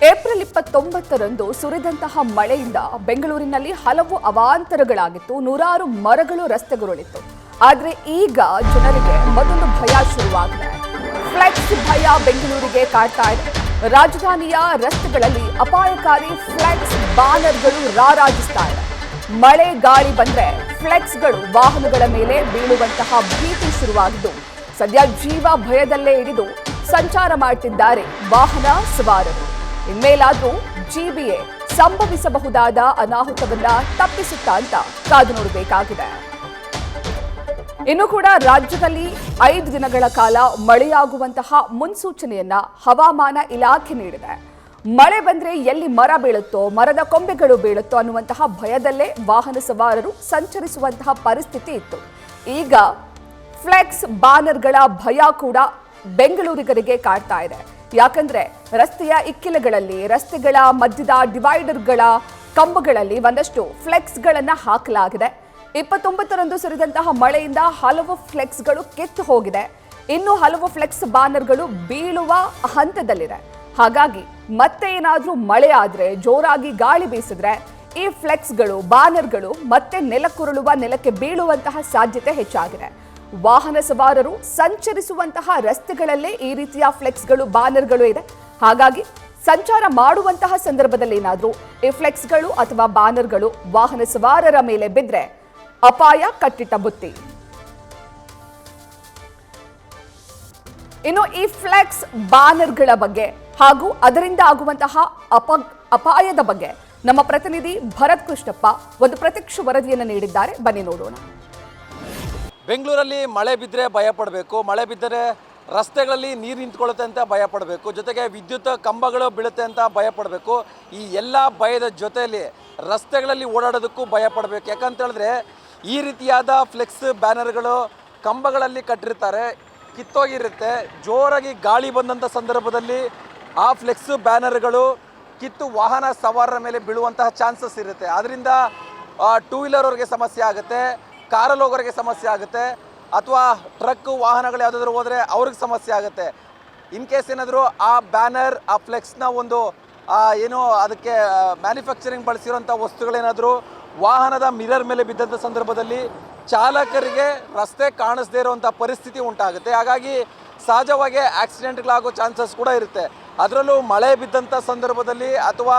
April 29ರಂದು ಸುರಿದಂತಹ ಮಳೆಯಿಂದ ಬೆಂಗಳೂರಿನಲ್ಲಿ ಹಲವು ಅವಾಂತರಗಳಾಗಿತ್ತು. ನೂರಾರು ಮರಗಳು ರಸ್ತೆಗುರುಳಿತ್ತು. ಆದರೆ ಈಗ ಜನರಿಗೆ ಮತ್ತೊಂದು ಭಯ ಶುರುವಾಗಿದೆ. ಫ್ಲೆಕ್ಸ್ ಭಯ ಬೆಂಗಳೂರಿಗೆ ಕಾಡ್ತಾ ಇದೆ. ರಾಜಧಾನಿಯ ರಸ್ತೆಗಳಲ್ಲಿ ಅಪಾಯಕಾರಿ ಫ್ಲೆಕ್ಸ್ ಬ್ಯಾನರ್ಗಳು ರಾರಾಜಿಸ್ತಾ ಇದೆ. ಮಳೆ ಗಾಳಿ ಬಂದ್ರೆ ಫ್ಲೆಕ್ಸ್ಗಳು ವಾಹನಗಳ ಮೇಲೆ ಬೀಳುವಂತಹ ಭೀತಿ ಶುರುವಾಗಿದ್ದು ಸದ್ಯ ಜೀವ ಭಯದಲ್ಲೇ ಹಿಡಿದು ಸಂಚಾರ ಮಾಡ್ತಿದ್ದಾರೆ ವಾಹನ ಸವಾರರು. ಇನ್ಮೇಲಾದ್ರೂ ಜಿಬಿಎ ಸಂಭವಿಸಬಹುದಾದ ಅನಾಹುತವನ್ನ ತಪ್ಪಿಸುತ್ತಾ ಅಂತ ಕಾದು ನೋಡಬೇಕಾಗಿದೆ. ಇನ್ನು ಕೂಡ ರಾಜ್ಯದಲ್ಲಿ 5 ದಿನಗಳ ಕಾಲ ಮಳೆಯಾಗುವಂತಹ ಮುನ್ಸೂಚನೆಯನ್ನ ಹವಾಮಾನ ಇಲಾಖೆ ನೀಡಿದೆ. ಮಳೆ ಬಂದ್ರೆ ಎಲ್ಲಿ ಮರ ಬೀಳುತ್ತೋ, ಮರದ ಕೊಂಬೆಗಳು ಬೀಳುತ್ತೋ ಅನ್ನುವಂತಹ ಭಯದಲ್ಲೇ ವಾಹನ ಸವಾರರು ಸಂಚರಿಸುವಂತಹ ಪರಿಸ್ಥಿತಿ ಇತ್ತು. ಈಗ ಫ್ಲೆಕ್ಸ್ ಬ್ಯಾನರ್ಗಳ ಭಯ ಕೂಡ ಬೆಂಗಳೂರಿಗರಿಗೆ ಕಾಡ್ತಾ ಇದೆ. ಯಾಕಂದ್ರೆ ರಸ್ತೆಯ ಇಕ್ಕೆಲಗಳಲ್ಲಿ, ರಸ್ತೆಗಳ ಮಧ್ಯದ ಡಿವೈಡರ್ಗಳ ಕಂಬಗಳಲ್ಲಿ ಒಂದಷ್ಟು ಫ್ಲೆಕ್ಸ್ಗಳನ್ನ ಹಾಕಲಾಗಿದೆ. 29ರಂದು ಸುರಿದಂತಹ ಮಳೆಯಿಂದ ಹಲವು ಫ್ಲೆಕ್ಸ್ಗಳು ಕಿತ್ತು ಹೋಗಿದೆ. ಇನ್ನು ಹಲವು ಫ್ಲೆಕ್ಸ್ ಬ್ಯಾನರ್ಗಳು ಬೀಳುವ ಹಂತದಲ್ಲಿದೆ. ಹಾಗಾಗಿ ಮತ್ತೆ ಏನಾದ್ರೂ ಮಳೆ ಆದ್ರೆ, ಜೋರಾಗಿ ಗಾಳಿ ಬೀಸಿದ್ರೆ ಈ ಫ್ಲೆಕ್ಸ್ಗಳು, ಬ್ಯಾನರ್ಗಳು ಮತ್ತೆ ನೆಲಕ್ಕುರುಳುವ, ನೆಲಕ್ಕೆ ಬೀಳುವಂತಹ ಸಾಧ್ಯತೆ ಹೆಚ್ಚಾಗಿದೆ. ವಾಹನ ಸವಾರರು ಸಂಚರಿಸುವಂತಹ ರಸ್ತೆಗಳಲ್ಲೇ ಈ ರೀತಿಯ ಫ್ಲೆಕ್ಸ್ಗಳು, ಬ್ಯಾನರ್ಗಳು ಇದೆ. ಹಾಗಾಗಿ ಸಂಚಾರ ಮಾಡುವಂತಹ ಸಂದರ್ಭದಲ್ಲಿ ಏನಾದ್ರೂ ಈ ಫ್ಲೆಕ್ಸ್ಗಳು ಅಥವಾ ಬ್ಯಾನರ್ಗಳು ವಾಹನ ಸವಾರರ ಮೇಲೆ ಬಿದ್ರೆ ಅಪಾಯ ಕಟ್ಟಿಟ್ಟ ಬುತ್ತಿ. ಇನ್ನು ಈ ಫ್ಲೆಕ್ಸ್ ಬ್ಯಾನರ್ಗಳ ಬಗ್ಗೆ ಹಾಗೂ ಅದರಿಂದ ಆಗುವಂತಹ ಅಪಾಯದ ಬಗ್ಗೆ ನಮ್ಮ ಪ್ರತಿನಿಧಿ ಭರತ್ ಕೃಷ್ಣಪ್ಪ ಒಂದು ಪ್ರತ್ಯಕ್ಷ ವರದಿಯನ್ನು ನೀಡಿದ್ದಾರೆ. ಬನ್ನಿ ನೋಡೋಣ. ಬೆಂಗಳೂರಲ್ಲಿ ಮಳೆ ಬಿದ್ದರೆ ಭಯ ಪಡಬೇಕು, ಮಳೆ ಬಿದ್ದರೆ ರಸ್ತೆಗಳಲ್ಲಿ ನೀರು ನಿಂತ್ಕೊಳ್ಳುತ್ತೆ ಅಂತ ಭಯ ಪಡಬೇಕು, ಜೊತೆಗೆ ವಿದ್ಯುತ್ ಕಂಬಗಳು ಬೀಳುತ್ತೆ ಅಂತ ಭಯ ಪಡಬೇಕು. ಈ ಎಲ್ಲ ಭಯದ ಜೊತೆಯಲ್ಲಿ ರಸ್ತೆಗಳಲ್ಲಿ ಓಡಾಡೋದಕ್ಕೂ ಭಯ ಪಡಬೇಕು. ಯಾಕಂತ ಹೇಳಿದ್ರೆ ಈ ರೀತಿಯಾದ ಫ್ಲೆಕ್ಸ್ ಬ್ಯಾನರ್ಗಳು ಕಂಬಗಳಲ್ಲಿ ಕಟ್ಟಿರ್ತಾರೆ, ಕಿತ್ತೋಗಿರುತ್ತೆ. ಜೋರಾಗಿ ಗಾಳಿ ಬಂದಂಥ ಸಂದರ್ಭದಲ್ಲಿ ಆ ಫ್ಲೆಕ್ಸ್ ಬ್ಯಾನರ್ಗಳು ಕಿತ್ತು ವಾಹನ ಸವಾರರ ಮೇಲೆ ಬೀಳುವಂತಹ ಚಾನ್ಸಸ್ ಇರುತ್ತೆ. ಅದರಿಂದ ಟೂ ವೀಲರ್ ಅವ್ರಿಗೆ ಸಮಸ್ಯೆ ಆಗುತ್ತೆ, ಕಾರಲ್ಲಿ ಹೋಗೋರಿಗೆ ಸಮಸ್ಯೆ ಆಗುತ್ತೆ, ಅಥವಾ ಟ್ರಕ್ ವಾಹನಗಳು ಯಾವುದಾದ್ರೂ ಹೋದರೆ ಅವ್ರಿಗೆ ಸಮಸ್ಯೆ ಆಗುತ್ತೆ. ಇನ್ ಕೇಸ್ ಏನಾದರೂ ಆ ಬ್ಯಾನರ್, ಆ ಫ್ಲೆಕ್ಸ್ನ ಒಂದು ಏನು ಅದಕ್ಕೆ ಮ್ಯಾನುಫ್ಯಾಕ್ಚರಿಂಗ್ ಬಳಸಿರೋಂಥ ವಸ್ತುಗಳೇನಾದರೂ ವಾಹನದ ಮಿರರ್ ಮೇಲೆ ಬಿದ್ದಂಥ ಸಂದರ್ಭದಲ್ಲಿ ಚಾಲಕರಿಗೆ ರಸ್ತೆ ಕಾಣಿಸದೇ ಇರುವಂಥ ಪರಿಸ್ಥಿತಿ ಉಂಟಾಗುತ್ತೆ. ಹಾಗಾಗಿ ಸಹಜವಾಗಿ ಆಕ್ಸಿಡೆಂಟ್ಗಳಾಗೋ ಚಾನ್ಸಸ್ ಕೂಡ ಇರುತ್ತೆ. ಅದರಲ್ಲೂ ಮಳೆ ಬಿದ್ದಂಥ ಸಂದರ್ಭದಲ್ಲಿ ಅಥವಾ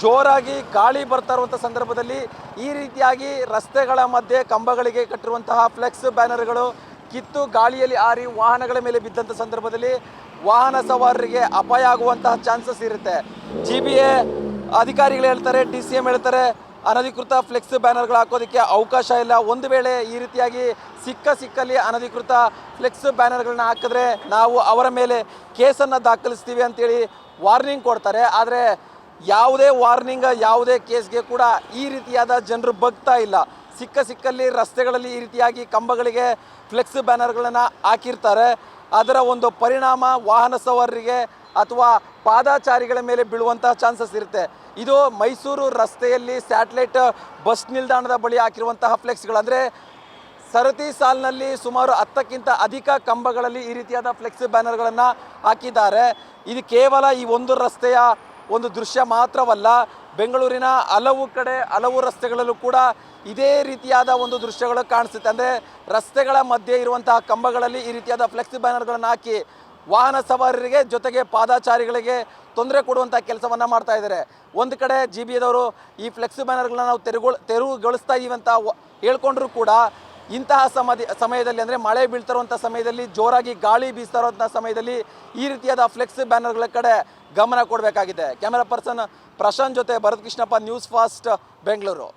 ಜೋರಾಗಿ ಗಾಳಿ ಬರ್ತಾ ಇರುವಂಥ ಸಂದರ್ಭದಲ್ಲಿ ಈ ರೀತಿಯಾಗಿ ರಸ್ತೆಗಳ ಮಧ್ಯೆ ಕಂಬಗಳಿಗೆ ಕಟ್ಟಿರುವಂತಹ ಫ್ಲೆಕ್ಸ್ ಬ್ಯಾನರ್ಗಳು ಕಿತ್ತು ಗಾಳಿಯಲ್ಲಿ ಹಾರಿ ವಾಹನಗಳ ಮೇಲೆ ಬಿದ್ದಂಥ ಸಂದರ್ಭದಲ್ಲಿ ವಾಹನ ಸವಾರರಿಗೆ ಅಪಾಯ ಆಗುವಂತಹ ಚಾನ್ಸಸ್ ಇರುತ್ತೆ. GBA ಅಧಿಕಾರಿಗಳು ಹೇಳ್ತಾರೆ, DCM ಹೇಳ್ತಾರೆ, ಅನಧಿಕೃತ ಫ್ಲೆಕ್ಸ್ ಬ್ಯಾನರ್ಗಳು ಹಾಕೋದಕ್ಕೆ ಅವಕಾಶ ಇಲ್ಲ. ಒಂದು ವೇಳೆ ಈ ರೀತಿಯಾಗಿ ಸಿಕ್ಕಲ್ಲಿ ಅನಧಿಕೃತ ಫ್ಲೆಕ್ಸ್ ಬ್ಯಾನರ್ಗಳನ್ನ ಹಾಕಿದ್ರೆ ನಾವು ಅವರ ಮೇಲೆ ಕೇಸನ್ನು ದಾಖಲಿಸ್ತೀವಿ ಅಂತೇಳಿ ವಾರ್ನಿಂಗ್ ಕೊಡ್ತಾರೆ. ಆದರೆ ಯಾವುದೇ ವಾರ್ನಿಂಗ್, ಯಾವುದೇ ಕೇಸ್ಗೆ ಕೂಡ ಈ ರೀತಿಯಾದ ಜನರು ಬಗ್ತಾ ಇಲ್ಲ. ಸಿಕ್ಕಲ್ಲಿ ರಸ್ತೆಗಳಲ್ಲಿ ಈ ರೀತಿಯಾಗಿ ಕಂಬಗಳಿಗೆ ಫ್ಲೆಕ್ಸ್ ಬ್ಯಾನರ್ಗಳನ್ನು ಹಾಕಿರ್ತಾರೆ. ಅದರ ಒಂದು ಪರಿಣಾಮ ವಾಹನ ಸವಾರರಿಗೆ ಅಥವಾ ಪಾದಚಾರಿಗಳ ಮೇಲೆ ಬೀಳುವಂತಹ ಚಾನ್ಸಸ್ ಇರುತ್ತೆ. ಇದು ಮೈಸೂರು ರಸ್ತೆಯಲ್ಲಿ ಸ್ಯಾಟಲೈಟ್ ಬಸ್ ನಿಲ್ದಾಣದ ಬಳಿ ಹಾಕಿರುವಂತಹ ಫ್ಲೆಕ್ಸ್ಗಳು. ಅಂದರೆ ಸರತಿ ಸಾಲಿನಲ್ಲಿ ಸುಮಾರು 10ಕ್ಕಿಂತ ಅಧಿಕ ಕಂಬಗಳಲ್ಲಿ ಈ ರೀತಿಯಾದ ಫ್ಲೆಕ್ಸ್ ಬ್ಯಾನರ್ಗಳನ್ನು ಹಾಕಿದ್ದಾರೆ. ಇದು ಕೇವಲ ಈ ಒಂದು ರಸ್ತೆಯ ಒಂದು ದೃಶ್ಯ ಮಾತ್ರವಲ್ಲ, ಬೆಂಗಳೂರಿನ ಹಲವು ಕಡೆ, ಹಲವು ರಸ್ತೆಗಳಲ್ಲೂ ಕೂಡ ಇದೇ ರೀತಿಯಾದ ಒಂದು ದೃಶ್ಯಗಳು ಕಾಣಿಸುತ್ತೆ. ಅಂದರೆ ರಸ್ತೆಗಳ ಮಧ್ಯೆ ಇರುವಂತಹ ಕಂಬಗಳಲ್ಲಿ ಈ ರೀತಿಯಾದ ಫ್ಲೆಕ್ಸ್ ಬ್ಯಾನರ್ಗಳನ್ನು ಹಾಕಿ ವಾಹನ ಸವಾರರಿಗೆ ಜೊತೆಗೆ ಪಾದಚಾರಿಗಳಿಗೆ ತೊಂದರೆ ಕೊಡುವಂಥ ಕೆಲಸವನ್ನು ಮಾಡ್ತಾ ಇದ್ದಾರೆ. ಒಂದು ಕಡೆ GBAದವರು ಈ ಫ್ಲೆಕ್ಸ್ ಬ್ಯಾನರ್ಗಳನ್ನ ನಾವು ತೆರವುಗೊಳಿಸ್ತಾ ಇದ್ದೀವಿ ಅಂತ ಹೇಳ್ಕೊಂಡ್ರೂ ಕೂಡ ಇಂತಹ ಸಮಯದಲ್ಲಿ, ಅಂದರೆ ಮಳೆ ಬೀಳ್ತಿರುವಂಥ ಸಮಯದಲ್ಲಿ, ಜೋರಾಗಿ ಗಾಳಿ ಬೀಸ್ತಾ ಇರುವಂಥ ಸಮಯದಲ್ಲಿ ಈ ರೀತಿಯಾದ ಫ್ಲೆಕ್ಸ್ ಬ್ಯಾನರ್ಗಳ ಕಡೆ ಗಮನ ಕೊಡಬೇಕಾಗಿದೆ. ಕ್ಯಾಮೆರಾ ಪರ್ಸನ್ ಪ್ರಶಾಂತ್ ಜೊತೆ ಭರತ್ ಕೃಷ್ಣಪ್ಪ, ನ್ಯೂಸ್ ಫಾಸ್ಟ್, ಬೆಂಗಳೂರು.